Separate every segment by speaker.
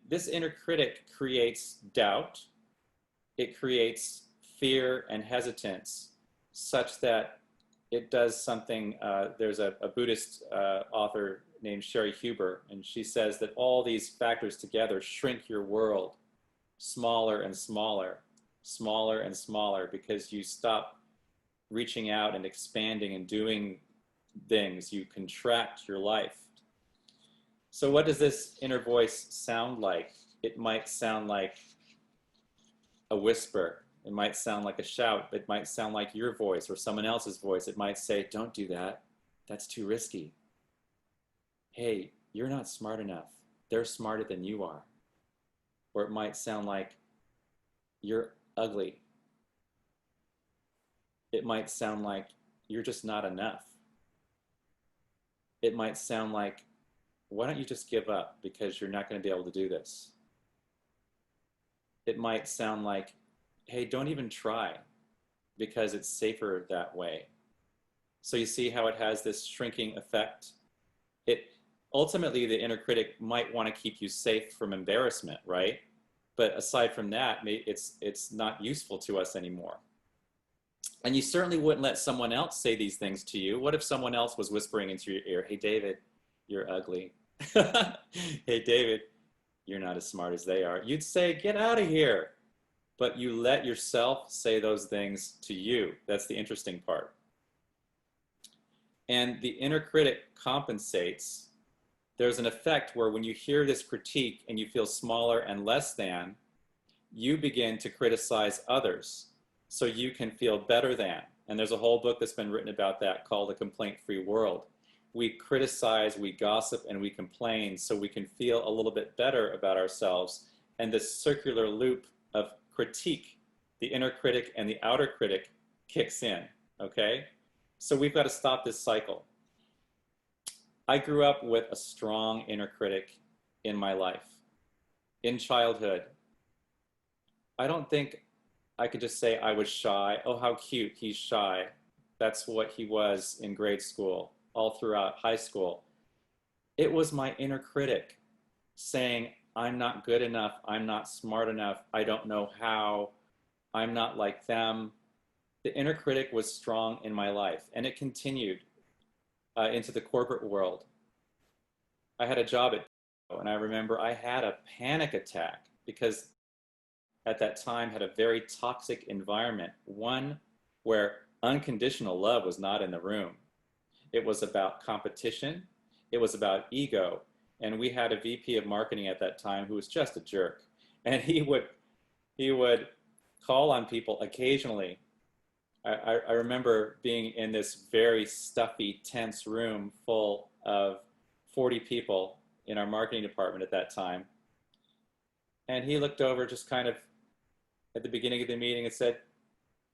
Speaker 1: this inner critic creates doubt. It creates fear and hesitance such that it does something. There's a Buddhist author named Sherry Huber, and she says that all these factors together shrink your world smaller and smaller, smaller and smaller, because you stop reaching out and expanding and doing things. You contract your life. So what does this inner voice sound like? It might sound like a whisper. It might sound like a shout. It might sound like your voice or someone else's voice. It might say, don't do that. That's too risky. Hey, you're not smart enough. They're smarter than you are. Or it might sound like, you're ugly. It might sound like, you're just not enough. It might sound like, why don't you just give up because you're not going to be able to do this? It might sound like, hey, don't even try because it's safer that way. So you see how it has this shrinking effect? Ultimately, the inner critic might want to keep you safe from embarrassment, right? But aside from that, it's not useful to us anymore. And you certainly wouldn't let someone else say these things to you. What if someone else was whispering into your ear, hey, David, you're ugly. Hey, David, you're not as smart as they are. You'd say, get out of here. But you let yourself say those things to you. That's the interesting part. And the inner critic compensates. There's an effect where when you hear this critique and you feel smaller and less than, you begin to criticize others so you can feel better than. And there's a whole book that's been written about that called The Complaint-Free World. We criticize, we gossip, and we complain so we can feel a little bit better about ourselves. And this circular loop of critique, the inner critic and the outer critic, kicks in, okay? So we've got to stop this cycle. I grew up with a strong inner critic in my life. In childhood, I don't think I could just say I was shy. Oh, how cute, he's shy. That's what he was in grade school, all throughout high school. It was my inner critic saying, I'm not good enough, I'm not smart enough, I don't know how, I'm not like them. The inner critic was strong in my life, and it continued into the corporate world. I had a job at DiLullo, and I remember I had a panic attack because at that time had a very toxic environment, one where unconditional love was not in the room. It was about competition, it was about ego, and we had a VP of marketing at that time who was just a jerk. And he would call on people occasionally. I remember being in this very stuffy, tense room full of 40 people in our marketing department at that time. And he looked over just kind of at the beginning of the meeting and said,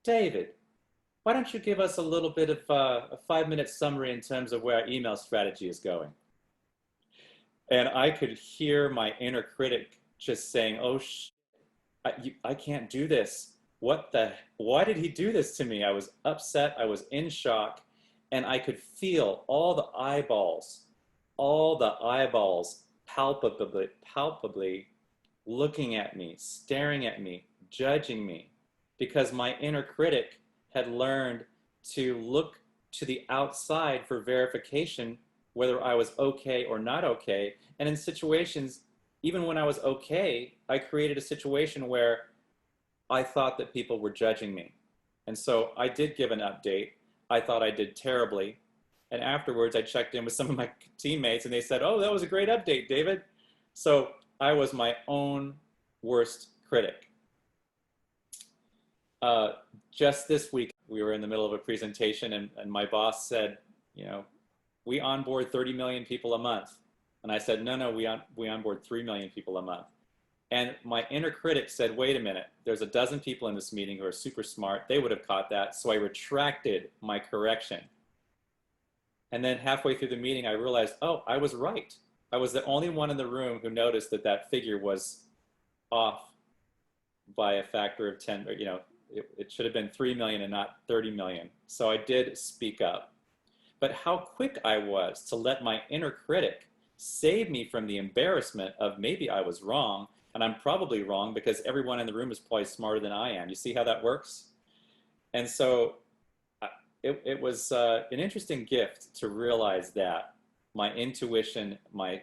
Speaker 1: David, why don't you give us a little bit of a 5-minute summary in terms of where our email strategy is going? And I could hear my inner critic just saying, oh, I can't do this. Why did he do this to me? I was upset, I was in shock, and I could feel all the eyeballs palpably looking at me, staring at me, judging me, because my inner critic had learned to look to the outside for verification whether I was okay or not okay. And in situations, even when I was okay, I created a situation where I thought that people were judging me. And so I did give an update. I thought I did terribly. And afterwards, I checked in with some of my teammates and they said, oh, that was a great update, David. So I was my own worst critic. Just this week, we were in the middle of a presentation and my boss said, you know, we onboard 30 million people a month. And I said, no, we onboard 3 million people a month. And my inner critic said, wait a minute, there's a dozen people in this meeting who are super smart. They would have caught that. So I retracted my correction. And then halfway through the meeting, I realized, oh, I was right. I was the only one in the room who noticed that that figure was off by a factor of 10, or, you know, it should have been 3 million and not 30 million. So I did speak up. But how quick I was to let my inner critic save me from the embarrassment of maybe I was wrong, and I'm probably wrong because everyone in the room is probably smarter than I am. You see how that works? And so it was an interesting gift to realize that my intuition, my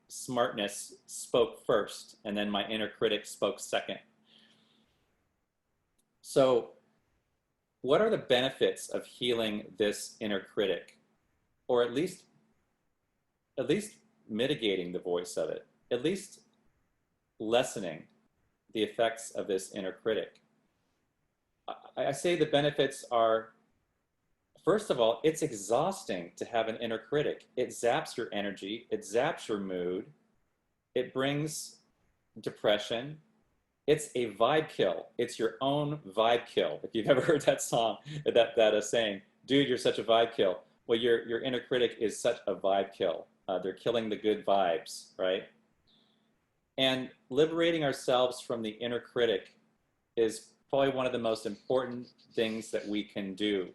Speaker 1: smartness spoke first, and then my inner critic spoke second. So what are the benefits of healing this inner critic, or at least mitigating the voice of it, at least lessening the effects of this inner critic? I say the benefits are, first of all, it's exhausting to have an inner critic. It zaps your energy, it zaps your mood, it brings depression. It's a vibe kill. It's your own vibe kill. If you've ever heard that song, that saying, dude, you're such a vibe kill. Well, your inner critic is such a vibe kill. They're killing the good vibes, right? And liberating ourselves from the inner critic is probably one of the most important things that we can do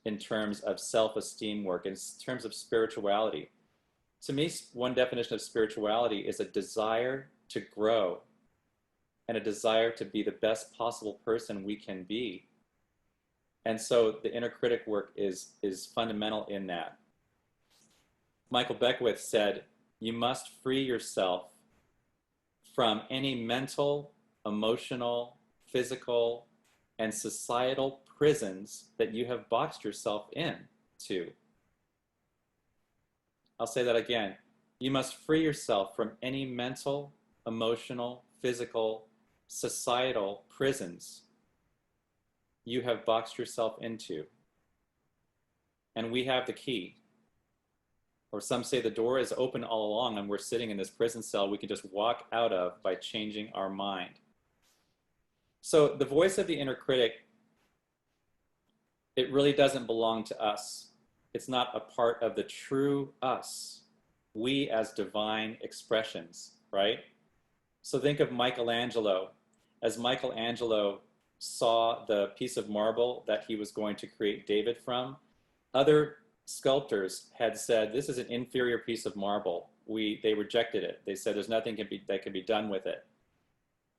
Speaker 1: in terms of self-esteem work, in terms of spirituality. To me, one definition of spirituality is a desire to grow and a desire to be the best possible person we can be. And so the inner critic work is fundamental in that. Michael Beckwith said, you must free yourself from any mental, emotional, physical, and societal prisons that you have boxed yourself into. I'll say that again. You must free yourself from any mental, emotional, physical, societal prisons you have boxed yourself into. And we have the key. Or some say the door is open all along and we're sitting in this prison cell we can just walk out of by changing our mind. So the voice of the inner critic, it really doesn't belong to us. It's not a part of the true us. We as divine expressions, right? So think of Michelangelo. As Michelangelo saw the piece of marble that he was going to create David from, other sculptors had said, this is an inferior piece of marble. They rejected it. They said there's nothing that can be done with it.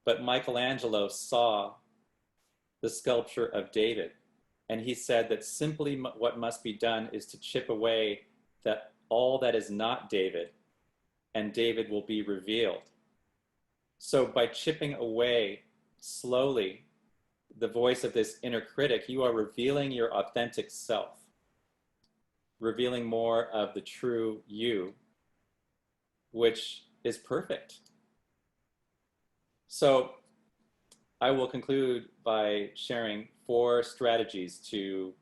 Speaker 1: But Michelangelo saw the sculpture of David, and he said that simply what must be done is to chip away that all that is not David, and David will be revealed. So by chipping away slowly the voice of this inner critic, you are revealing your authentic self, revealing more of the true you, which is perfect. So I will conclude by sharing 4 strategies to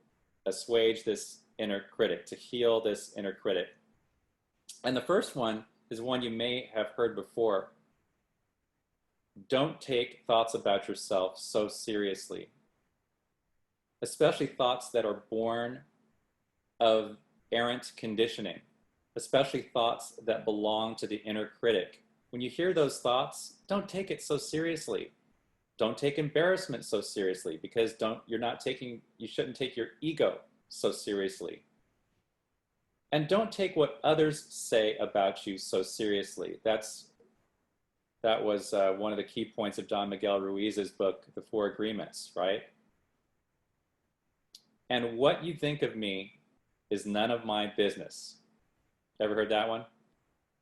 Speaker 1: assuage this inner critic, to heal this inner critic. And the first one is one you may have heard before. Don't take thoughts about yourself so seriously, especially thoughts that are born of errant conditioning, especially thoughts that belong to the inner critic. When you hear those thoughts, don't take it so seriously. Don't take embarrassment so seriously, because you shouldn't take your ego so seriously. And don't take what others say about you so seriously. That was one of the key points of Don Miguel Ruiz's book, The 4 Agreements, right? And what you think of me is none of my business. Ever heard that one?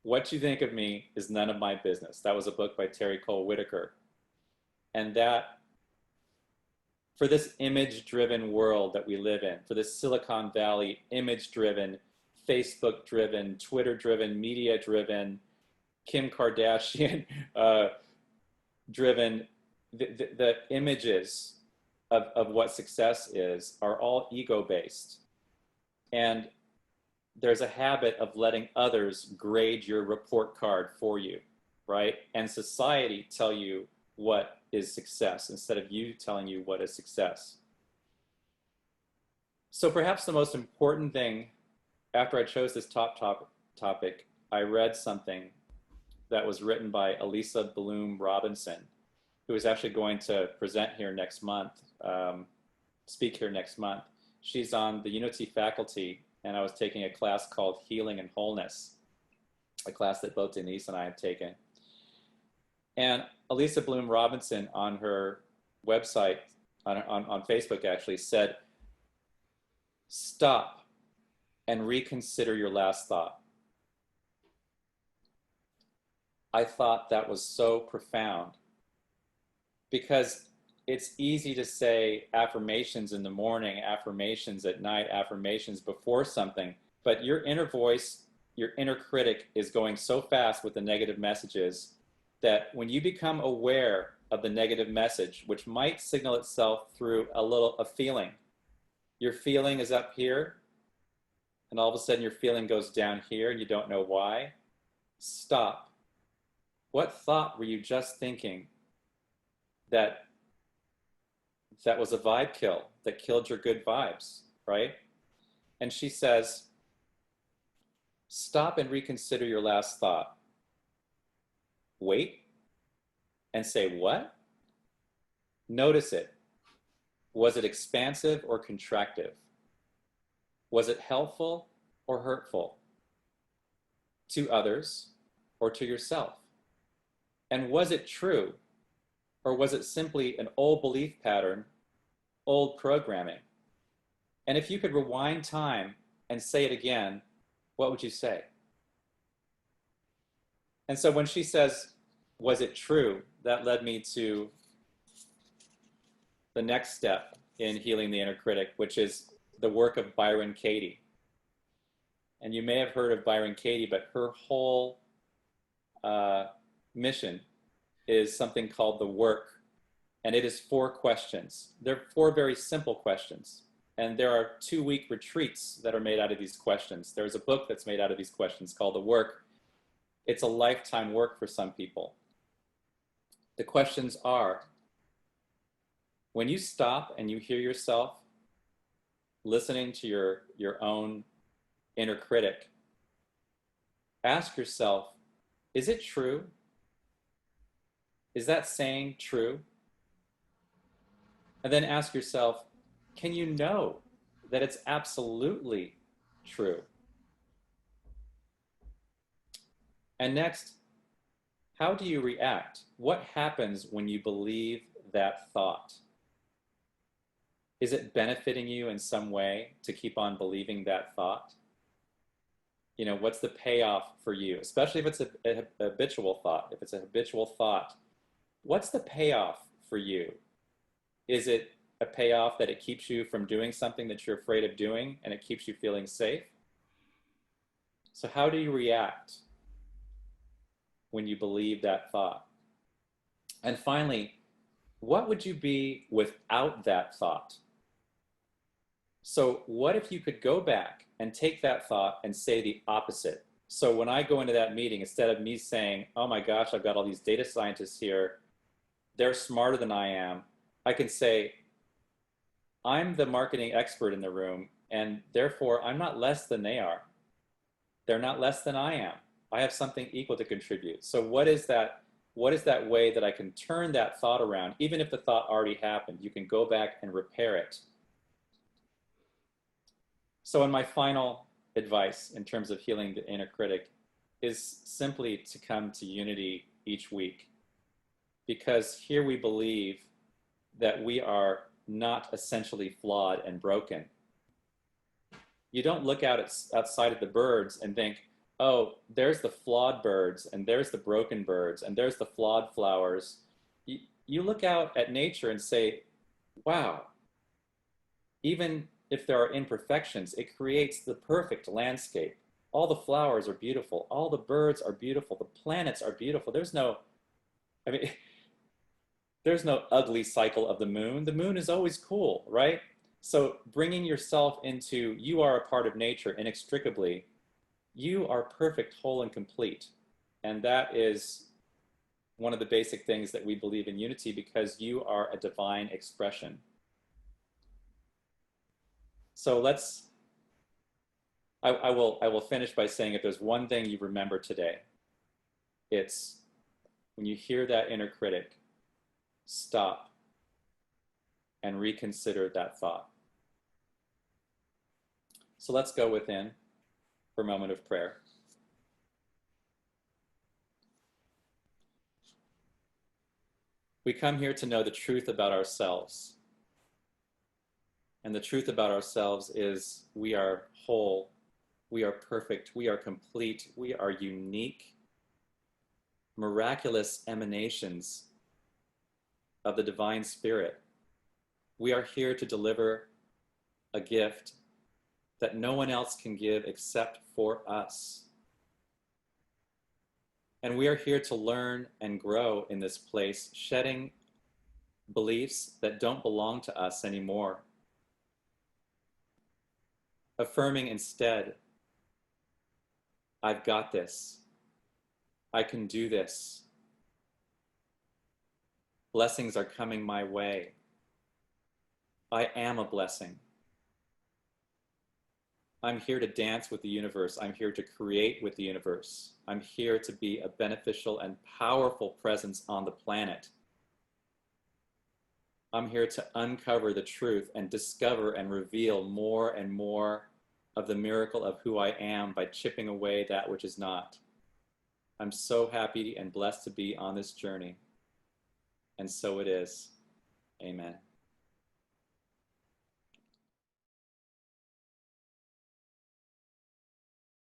Speaker 1: What you think of me is none of my business. That was a book by Terry Cole Whitaker. And that, for this image-driven world that we live in, for this Silicon Valley image-driven, Facebook-driven, Twitter-driven, media-driven, Kim Kardashian driven, the images of what success is are all ego-based. And there's a habit of letting others grade your report card for you, right? And society tell you what is success instead of you telling you what is success. So perhaps the most important thing, after I chose this topic, I read something that was written by Elisa Bloom Robinson, who is actually going to present here next month, speak here next month. She's on the Unity faculty, and I was taking a class called Healing and Wholeness. a class that both Denise and I have taken. And Elisa Bloom Robinson on her website, on Facebook actually, said, stop and reconsider your last thought. I thought that was so profound, because it's easy to say affirmations in the morning, affirmations at night, affirmations before something, but your inner voice, your inner critic is going so fast with the negative messages that when you become aware of the negative message, which might signal itself through a feeling, your feeling is up here, and all of a sudden your feeling goes down here and you don't know why, stop. What thought were you just thinking that was a vibe kill, that killed your good vibes, right? And she says, stop and reconsider your last thought. Wait and say, what? Notice it. Was it expansive or contractive? Was it helpful or hurtful? To others or to yourself? And was it true? Or was it simply an old belief pattern, old programming? And if you could rewind time and say it again, what would you say? And so when she says, was it true? That led me to the next step in healing the inner critic, which is the work of Byron Katie. And you may have heard of Byron Katie, but her whole mission is something called the work. And it is 4 questions. They're 4 very simple questions. And there are 2-week retreats that are made out of these questions. There's a book that's made out of these questions called The Work. It's a lifetime work for some people. The questions are, when you stop and you hear yourself listening to your own inner critic, ask yourself, is it true? Is that saying true? And then ask yourself, can you know that it's absolutely true? And next, how do you react? What happens when you believe that thought? Is it benefiting you in some way to keep on believing that thought? You know, what's the payoff for you? Especially if it's a habitual thought. If it's a habitual thought, what's the payoff for you? Is it a payoff that it keeps you from doing something that you're afraid of doing and it keeps you feeling safe? So how do you react when you believe that thought? And finally, what would you be without that thought? So what if you could go back and take that thought and say the opposite? So when I go into that meeting, instead of me saying, oh my gosh, I've got all these data scientists here, they're smarter than I am, I can say, I'm the marketing expert in the room, and therefore I'm not less than they are. They're not less than I am. I have something equal to contribute. So what is that way that I can turn that thought around? Even if the thought already happened, you can go back and repair it. So in my final advice in terms of healing the inner critic is simply to come to unity each week. Because here we believe that we are not essentially flawed and broken. You don't look out outside at the birds and think, oh, there's the flawed birds, and there's the broken birds, and there's the flawed flowers. You look out at nature and say, wow, even if there are imperfections, it creates the perfect landscape. All the flowers are beautiful. All the birds are beautiful. The planets are beautiful. There's no ugly cycle of the moon. The moon is always cool, right? So bringing yourself into, you are a part of nature inextricably. You are perfect, whole, and complete. And that is one of the basic things that we believe in unity, because you are a divine expression. So I will finish by saying, if there's one thing you remember today, it's when you hear that inner critic, stop and reconsider that thought. So let's go within for a moment of prayer. We come here to know the truth about ourselves. And the truth about ourselves is we are whole, we are perfect, we are complete, we are unique, miraculous emanations of the divine spirit. We are here to deliver a gift that no one else can give except for us. And we are here to learn and grow in this place, shedding beliefs that don't belong to us anymore. Affirming instead, I've got this. I can do this. Blessings are coming my way. I am a blessing. I'm here to dance with the universe. I'm here to create with the universe. I'm here to be a beneficial and powerful presence on the planet. I'm here to uncover the truth and discover and reveal more and more of the miracle of who I am by chipping away that which is not. I'm so happy and blessed to be on this journey. And so it is. Amen.